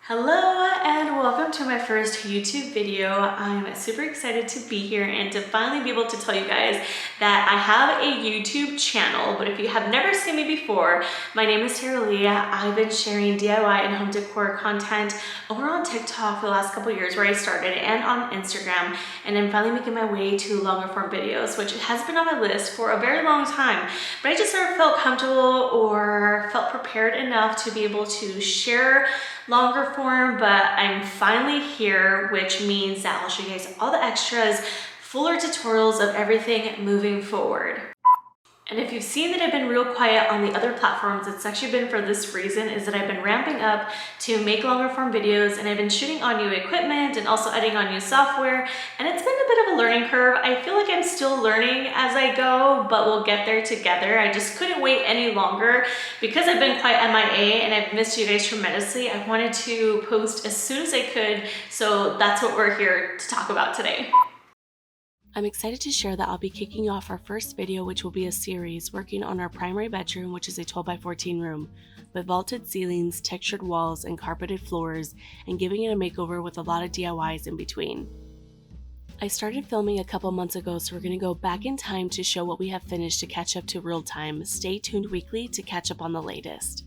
Hello and welcome to my first YouTube video. I'm super excited to be here and to finally be able to tell you guys that I have a YouTube channel, but if you have never seen me before, my name is Sarah Leah. I've been sharing DIY and home decor content over on TikTok for the last couple years where I started and on Instagram, and I'm finally making my way to longer form videos, which has been on my list for a very long time, but I just never felt comfortable or felt prepared enough to be able to share longer form, but I'm finally here, which means that I'll show you guys all the extras, fuller tutorials of everything moving forward. And if you've seen that I've been real quiet on the other platforms, it's actually been for this reason, is that I've been ramping up to make longer form videos, and I've been shooting on new equipment and also editing on new software, and it's been a bit of a learning curve. I feel like I'm still learning as I go, but we'll get there together. I just couldn't wait any longer because I've been quite MIA and I've missed you guys tremendously. I wanted to post as soon as I could, so that's what we're here to talk about today. I'm excited to share that I'll be kicking off our first video, which will be a series working on our primary bedroom, which is a 12 by 14 room with vaulted ceilings, textured walls, and carpeted floors, and giving it a makeover with a lot of DIYs in between. I started filming a couple months ago, so we're going to go back in time to show what we have finished to catch up to real time. Stay tuned weekly to catch up on the latest.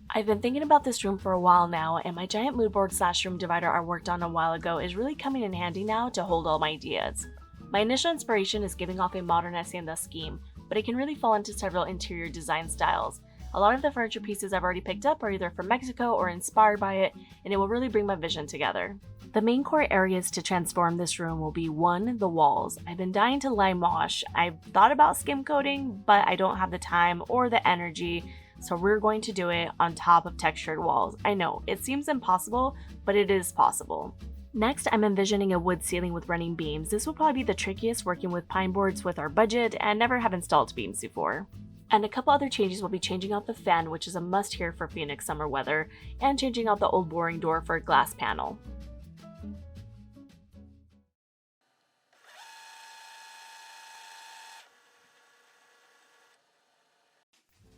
I've been thinking about this room for a while now, and my giant mood board / room divider I worked on a while ago is really coming in handy now to hold all my ideas. My initial inspiration is giving off a modern hacienda scheme, but it can really fall into several interior design styles. A lot of the furniture pieces I've already picked up are either from Mexico or inspired by it, and it will really bring my vision together. The main core areas to transform this room will be 1. The walls. I've been dying to lime wash. I've thought about skim coating, but I don't have the time or the energy, so we're going to do it on top of textured walls. I know, it seems impossible, but it is possible. Next, I'm envisioning a wood ceiling with running beams. This will probably be the trickiest, working with pine boards with our budget and never have installed beams before. And a couple other changes will be changing out the fan, which is a must here for Phoenix summer weather, and changing out the old boring door for a glass panel.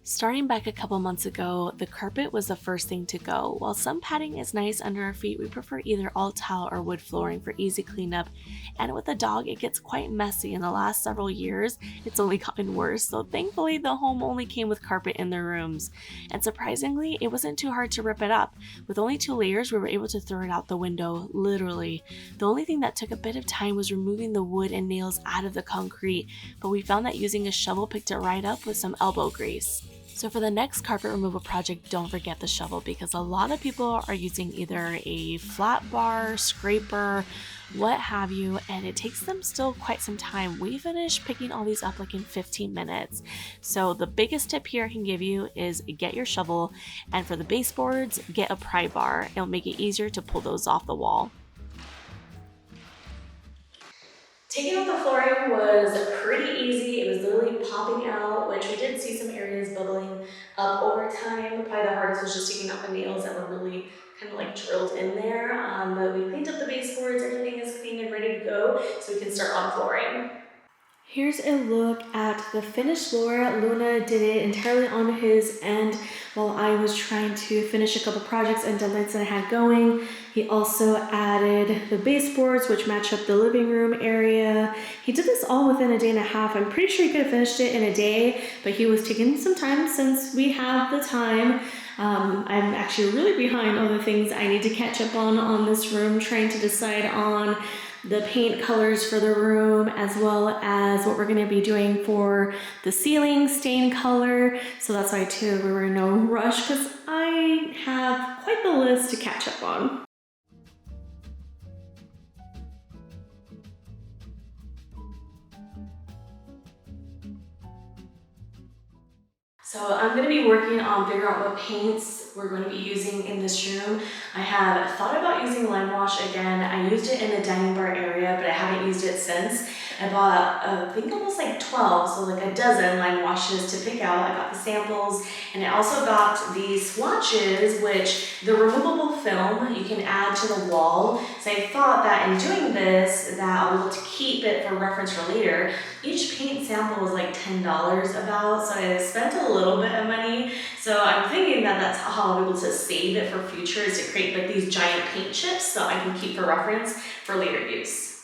Starting back a couple months ago, the carpet was the first thing to go. While some padding is nice under our feet, we prefer either all tile or wood flooring for easy cleanup. And with a dog, it gets quite messy. In the last several years, it's only gotten worse. So thankfully, the home only came with carpet in the rooms. And surprisingly, it wasn't too hard to rip it up. With only 2 layers, we were able to throw it out the window, literally. The only thing that took a bit of time was removing the wood and nails out of the concrete, but we found that using a shovel picked it right up with some elbow grease. So for the next carpet removal project, don't forget the shovel, because a lot of people are using either a flat bar, scraper, what have you, and it takes them still quite some time. We finished picking all these up like in 15 minutes. So the biggest tip here I can give you is get your shovel, and for the baseboards, get a pry bar. It'll make it easier to pull those off the wall. Taking out the flooring was pretty easy. It was literally popping out, which we did see some areas bubbling up over time. Probably the hardest was just taking out the nails that were really kind of like drilled in there. But we cleaned up the baseboards. Everything is clean and ready to go, so we can start on flooring. Here's a look at the finished floor. Luna did it entirely on his end while I was trying to finish a couple projects and deadlines that I had going. He also added the baseboards, which match up the living room area. He did this all within a day and a half. I'm pretty sure he could have finished it in a day, but he was taking some time since we have the time. I'm actually really behind on the things I need to catch up on this room, trying to decide on the paint colors for the room, as well as what we're going to be doing for the ceiling stain color. So that's why too we were in no rush, because I have quite the list to catch up on. So I'm going to be working on figuring out what paints we're going to be using in this room. I have thought about using lime wash again. I used it in the dining bar area, but I haven't used it since. I bought, I think almost like 12, so like a dozen lime washes to pick out. I got the samples, and I also got these swatches, which the removable film you can add to the wall. So I thought that in doing this, that I'll be able to keep it for reference for later. Each paint sample was like $10 about, so I spent a little bit of money. So I'm thinking that that's how I'll be able to save it for future, is to create like these giant paint chips so I can keep for reference for later use.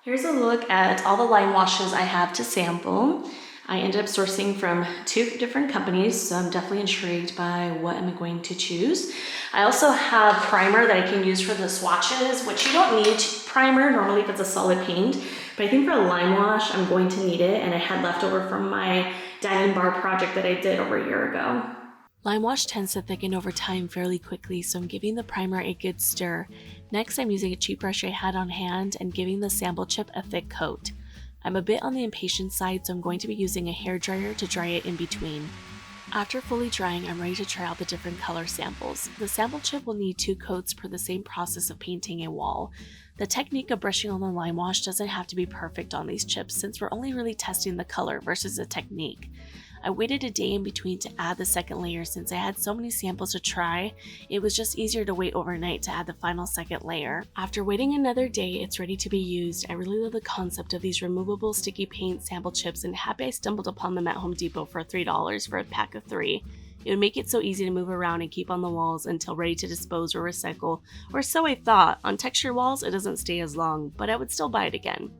Here's a look at all the lime washes I have to sample. I ended up sourcing from 2 different companies, so I'm definitely intrigued by what I'm going to choose. I also have primer that I can use for the swatches, which you don't need primer normally if it's a solid paint, but I think for a lime wash, I'm going to need it, and I had leftover from my diamond bar project that I did over a year ago. Lime wash tends to thicken over time fairly quickly, so I'm giving the primer a good stir. Next, I'm using a cheap brush I had on hand and giving the sample chip a thick coat. I'm a bit on the impatient side, so I'm going to be using a hairdryer to dry it in between. After fully drying, I'm ready to try out the different color samples. The sample chip will need 2 coats per the same process of painting a wall. The technique of brushing on the lime wash doesn't have to be perfect on these chips, since we're only really testing the color versus the technique. I waited a day in between to add the second layer since I had so many samples to try. It was just easier to wait overnight to add the final second layer. After waiting another day, it's ready to be used. I really love the concept of these removable sticky paint sample chips, and happy I stumbled upon them at Home Depot for $3 for a pack of 3. It would make it so easy to move around and keep on the walls until ready to dispose or recycle, or so I thought. On texture walls, it doesn't stay as long, but I would still buy it again.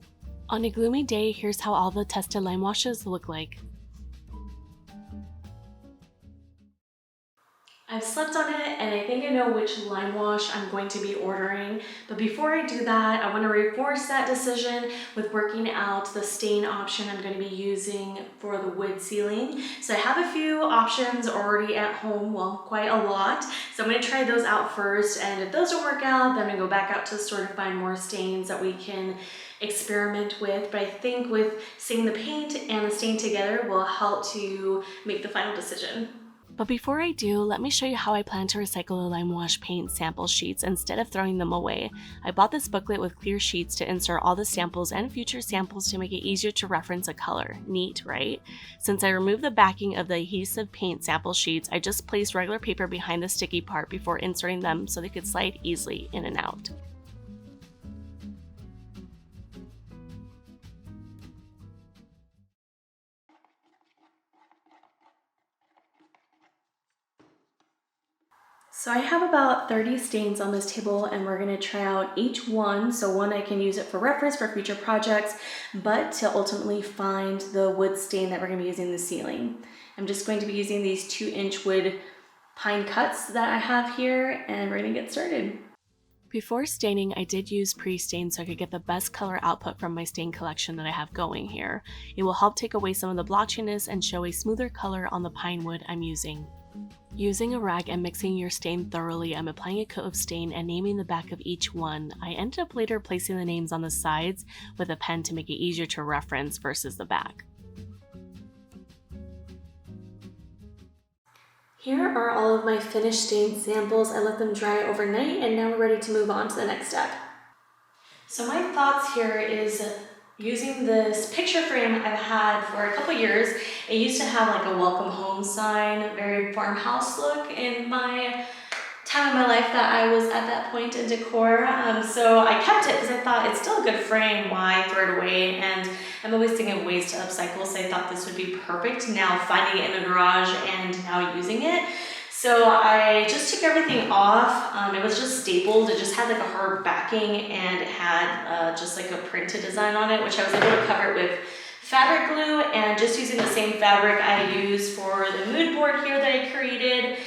On a gloomy day, here's how all the tested lime washes look like. I've slept on it, and I think I know which lime wash I'm going to be ordering, but before I do that, I want to reinforce that decision with working out the stain option I'm going to be using for the wood ceiling. So I have a few options already at home, well, quite a lot, so I'm going to try those out first, and if those don't work out, then I'm going to go back out to the store to find more stains that we can experiment with. But I think with seeing the paint and the stain together will help to make the final decision. But before I do, let me show you how I plan to recycle the lime wash paint sample sheets instead of throwing them away. I bought this booklet with clear sheets to insert all the samples and future samples to make it easier to reference a color. Neat, right? Since I removed the backing of the adhesive paint sample sheets, I just placed regular paper behind the sticky part before inserting them so they could slide easily in and out. So I have about 30 stains on this table, and we're gonna try out each one. So one, I can use it for reference for future projects, but to ultimately find the wood stain that we're gonna be using in the ceiling. I'm just going to be using these 2-inch wood pine cuts that I have here, and we're gonna get started. Before staining, I did use pre-stain so I could get the best color output from my stain collection that I have going here. It will help take away some of the blotchiness and show a smoother color on the pine wood I'm using. Using a rag and mixing your stain thoroughly, I'm applying a coat of stain and naming the back of each one. I ended up later placing the names on the sides with a pen to make it easier to reference versus the back. Here are all of my finished stain samples. I let them dry overnight, and now we're ready to move on to the next step. So my thoughts here is using this picture frame I've had for a couple years. It used to have like a welcome home sign, very farmhouse look in my time in my life that I was at that point in decor. So I kept it because I thought it's still a good frame, why throw it away? And I'm always thinking of ways to upcycle, so I thought this would be perfect now finding it in the garage and now using it. So I just took everything off. It was just stapled. It just had like a hard backing, and it had just like a printed design on it, which I was able to cover it with fabric glue, and just using the same fabric I used for the mood board here that I created.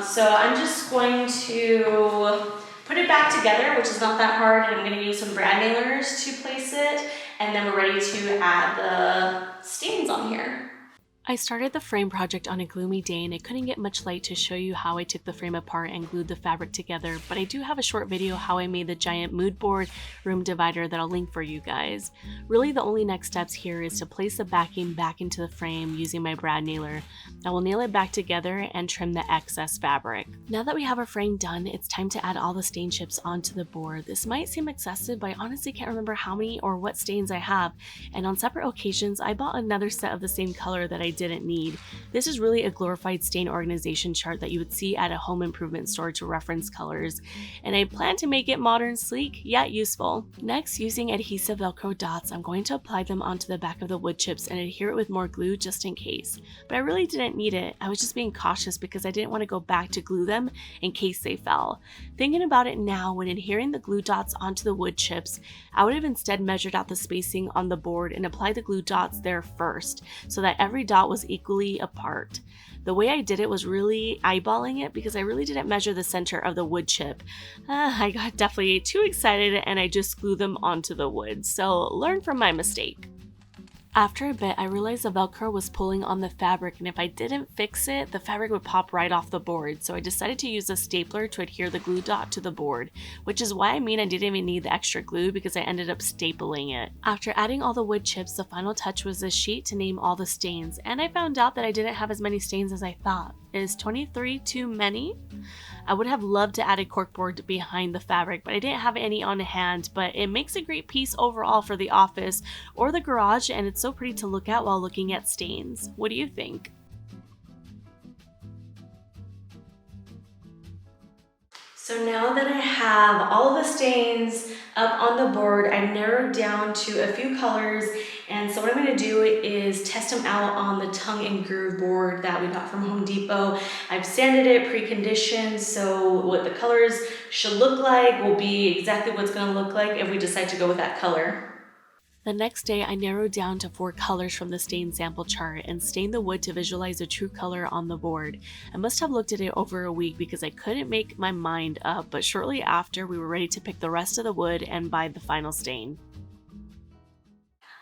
So I'm just going to put it back together, which is not that hard, and I'm going to use some brad nailers to place it, and then we're ready to add the stains on here. I started the frame project on a gloomy day and I couldn't get much light to show you how I took the frame apart and glued the fabric together, but I do have a short video how I made the giant mood board room divider that I'll link for you guys. Really the only next steps here is to place the backing back into the frame using my brad nailer. I will nail it back together and trim the excess fabric. Now that we have our frame done, it's time to add all the stain chips onto the board. This might seem excessive, but I honestly can't remember how many or what stains I have, and on separate occasions I bought another set of the same color that I didn't need. This is really a glorified stain organization chart that you would see at a home improvement store to reference colors, and I plan to make it modern, sleek, yet useful. Next, using adhesive Velcro dots, I'm going to apply them onto the back of the wood chips and adhere it with more glue just in case. But I really didn't need it. I was just being cautious because I didn't want to go back to glue them in case they fell. Thinking about it now, when adhering the glue dots onto the wood chips, I would have instead measured out the spacing on the board and applied the glue dots there first so that every dot was equally apart. The way I did it was really eyeballing it because I really didn't measure the center of the wood chip. I got definitely too excited and I just glued them onto the wood, so learn from my mistake. After a bit, I realized the Velcro was pulling on the fabric, and if I didn't fix it, the fabric would pop right off the board, so I decided to use a stapler to adhere the glue dot to the board, which is why I didn't even need the extra glue because I ended up stapling it. After adding all the wood chips, the final touch was a sheet to name all the stains, and I found out that I didn't have as many stains as I thought. Is 23 too many? I would have loved to add a corkboard behind the fabric, but I didn't have any on hand, but it makes a great piece overall for the office or the garage, and it's so pretty to look at while looking at stains. What do you think? So now that I have all of the stains up on the board, I've narrowed down to a few colors, and so what I'm going to do is test them out on the tongue and groove board that we got from Home Depot. I've sanded it, pre-conditioned, so what the colors should look like will be exactly what it's going to look like if we decide to go with that color. The next day, I narrowed down to 4 colors from the stain sample chart and stained the wood to visualize the true color on the board. I must have looked at it over a week because I couldn't make my mind up, but shortly after, we were ready to pick the rest of the wood and buy the final stain.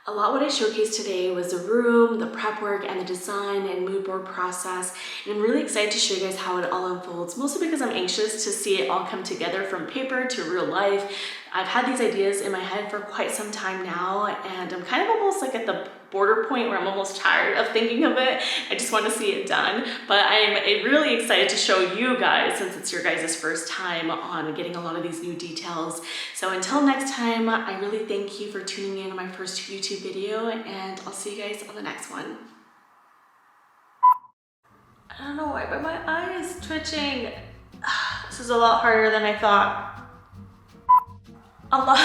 A lot what I showcased today was the room, the prep work, and the design and mood board process, and I'm really excited to show you guys how it all unfolds, mostly because I'm anxious to see it all come together from paper to real life. I've had these ideas in my head for quite some time now, and I'm kind of almost like at the border point where I'm almost tired of thinking of it. I just want to see it done, but I'm really excited to show you guys since it's your guys' first time on getting a lot of these new details. So until next time, I really thank you for tuning in on my first YouTube video, and I'll see you guys on the next one. I don't know why, but my eye is twitching. This is a lot harder than I thought. A lot.